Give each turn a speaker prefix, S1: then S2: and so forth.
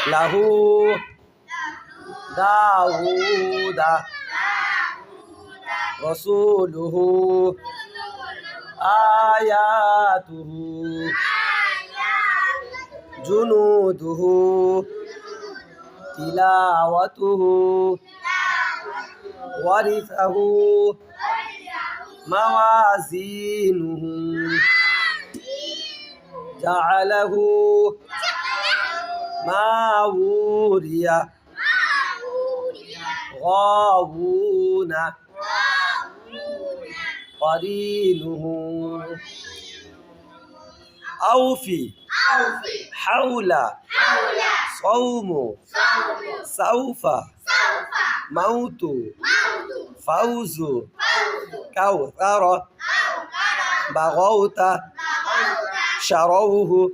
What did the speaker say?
S1: له داود رسوله آياته جنوده تلاوته ورثه موازينه جعله ماوريا غاوون قرينه أوفي حول صوم سوف موت فوز كوثر بغوت شروه